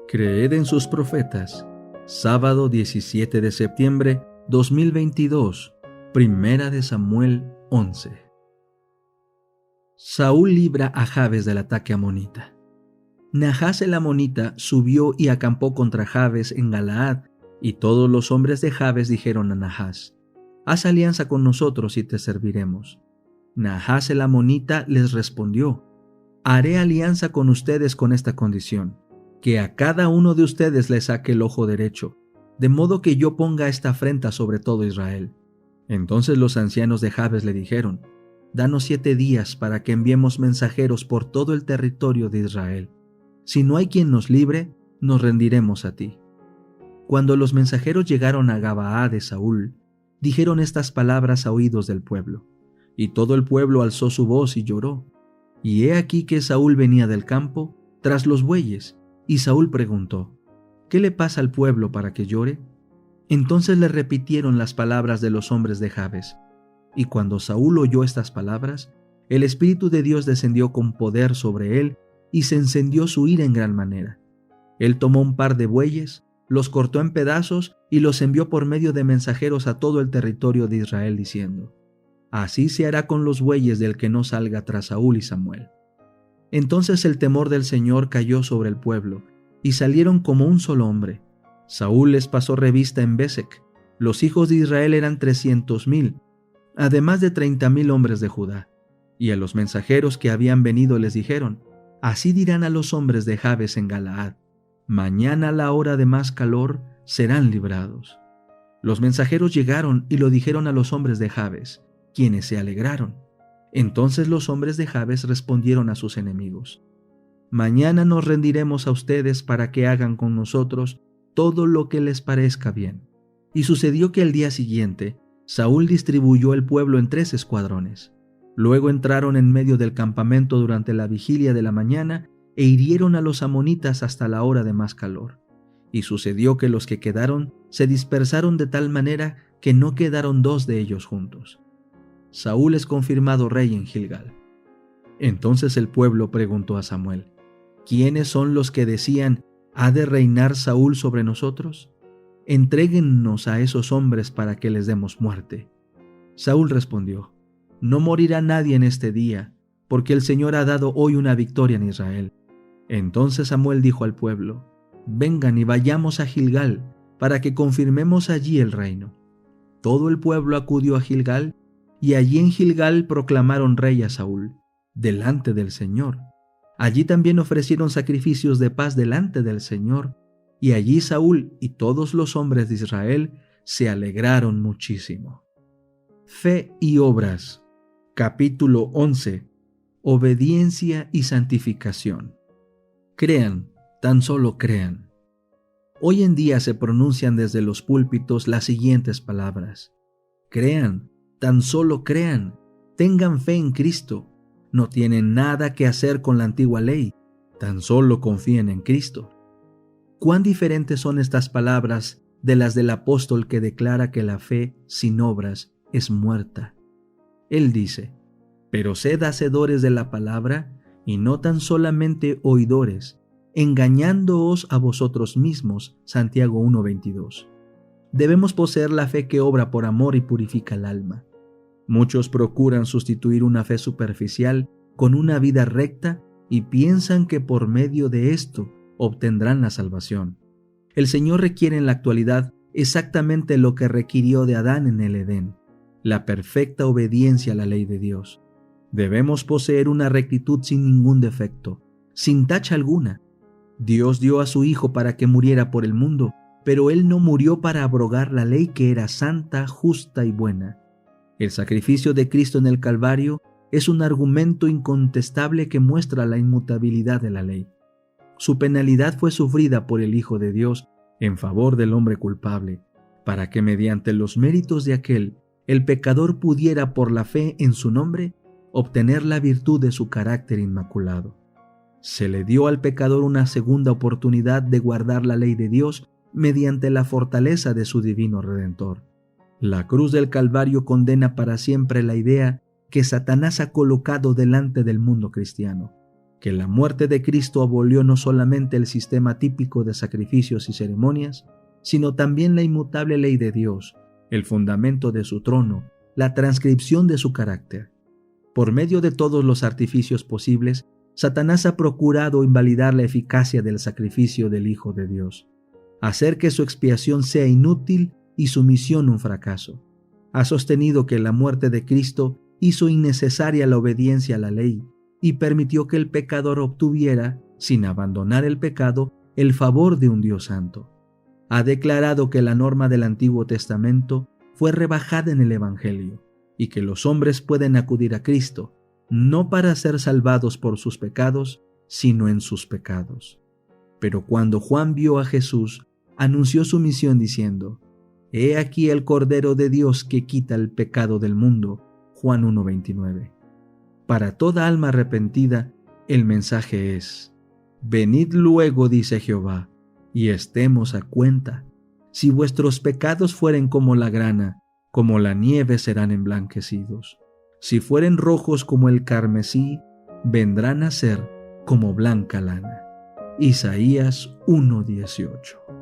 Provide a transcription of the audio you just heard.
Creed en sus profetas. Sábado 17 de septiembre 2022. Primera de Samuel 11. Saúl libra a Jabes del ataque amonita. Nahás el amonita subió y acampó contra Jabes en Galaad, y todos los hombres de Jabes dijeron a Nahás: haz alianza con nosotros y te serviremos. Nahás el amonita les respondió: haré alianza con ustedes con esta condición, que a cada uno de ustedes le saque el ojo derecho, de modo que yo ponga esta afrenta sobre todo Israel. Entonces los ancianos de Jabes le dijeron: danos 7 días para que enviemos mensajeros por todo el territorio de Israel. Si no hay quien nos libre, nos rendiremos a ti. Cuando los mensajeros llegaron a Gabaa de Saúl, dijeron estas palabras a oídos del pueblo, y todo el pueblo alzó su voz y lloró. Y he aquí que Saúl venía del campo tras los bueyes, y Saúl preguntó: ¿qué le pasa al pueblo para que llore? Entonces le repitieron las palabras de los hombres de Jabes. Y cuando Saúl oyó estas palabras, el Espíritu de Dios descendió con poder sobre él, y se encendió su ira en gran manera. Él tomó un par de bueyes, los cortó en pedazos y los envió por medio de mensajeros a todo el territorio de Israel, diciendo: así se hará con los bueyes del que no salga tras Saúl y Samuel. Entonces el temor del Señor cayó sobre el pueblo, y salieron como un solo hombre. Saúl les pasó revista en Besec. Los hijos de Israel eran 300,000, además de 30,000 hombres de Judá. Y a los mensajeros que habían venido les dijeron: así dirán a los hombres de Jabes en Galaad: mañana a la hora de más calor serán librados. Los mensajeros llegaron y lo dijeron a los hombres de Jabes, quienes se alegraron. Entonces los hombres de Jabes respondieron a sus enemigos: mañana nos rendiremos a ustedes para que hagan con nosotros todo lo que les parezca bien. Y sucedió que al día siguiente Saúl distribuyó el pueblo en 3 escuadrones. Luego entraron en medio del campamento durante la vigilia de la mañana e hirieron a los amonitas hasta la hora de más calor. Y sucedió que los que quedaron se dispersaron de tal manera que no quedaron 2 de ellos juntos. Saúl es confirmado rey en Gilgal. Entonces el pueblo preguntó a Samuel: ¿quiénes son los que decían: ¿ha de reinar Saúl sobre nosotros? Entréguennos a esos hombres para que les demos muerte. Saúl respondió: no morirá nadie en este día, porque el Señor ha dado hoy una victoria en Israel. Entonces Samuel dijo al pueblo: vengan y vayamos a Gilgal, para que confirmemos allí el reino. Todo el pueblo acudió a Gilgal, y allí en Gilgal proclamaron rey a Saúl, delante del Señor. Allí también ofrecieron sacrificios de paz delante del Señor, y allí Saúl y todos los hombres de Israel se alegraron muchísimo. Fe y obras. Capítulo 11. Obediencia y santificación. Crean, tan solo crean. Hoy en día se pronuncian desde los púlpitos las siguientes palabras: crean, tan solo crean, tengan fe en Cristo, no tienen nada que hacer con la antigua ley, tan solo confíen en Cristo. ¿Cuán diferentes son estas palabras de las del apóstol que declara que la fe sin obras es muerta? Él dice: pero sed hacedores de la palabra y no tan solamente oidores, engañándoos a vosotros mismos. Santiago 1:22. Debemos poseer la fe que obra por amor y purifica el alma. Muchos procuran sustituir una fe superficial con una vida recta y piensan que por medio de esto obtendrán la salvación. El Señor requiere en la actualidad exactamente lo que requirió de Adán en el Edén: la perfecta obediencia a la ley de Dios. Debemos poseer una rectitud sin ningún defecto, sin tacha alguna. Dios dio a su Hijo para que muriera por el mundo, pero Él no murió para abrogar la ley que era santa, justa y buena. El sacrificio de Cristo en el Calvario es un argumento incontestable que muestra la inmutabilidad de la ley. Su penalidad fue sufrida por el Hijo de Dios en favor del hombre culpable, para que mediante los méritos de aquel, el pecador pudiera por la fe en su nombre obtener la virtud de su carácter inmaculado. Se le dio al pecador una segunda oportunidad de guardar la ley de Dios mediante la fortaleza de su divino Redentor. La cruz del Calvario condena para siempre la idea que Satanás ha colocado delante del mundo cristiano. que la muerte de Cristo abolió no solamente el sistema típico de sacrificios y ceremonias, sino también la inmutable ley de Dios, el fundamento de su trono, la transcripción de su carácter. Por medio de todos los artificios posibles, Satanás ha procurado invalidar la eficacia del sacrificio del Hijo de Dios, hacer que su expiación sea inútil y su misión un fracaso. Ha sostenido que la muerte de Cristo hizo innecesaria la obediencia a la ley y permitió que el pecador obtuviera, sin abandonar el pecado, el favor de un Dios santo. Ha declarado que la norma del Antiguo Testamento fue rebajada en el Evangelio y que los hombres pueden acudir a Cristo, no para ser salvados por sus pecados, sino en sus pecados. Pero cuando Juan vio a Jesús, anunció su misión diciendo: «He aquí el Cordero de Dios que quita el pecado del mundo». Juan 1:29. Para toda alma arrepentida, el mensaje es: «Venid luego, dice Jehová, y estemos a cuenta. Si vuestros pecados fueren como la grana, como la nieve serán emblanquecidos. Si fueren rojos como el carmesí, vendrán a ser como blanca lana». Isaías 1:18.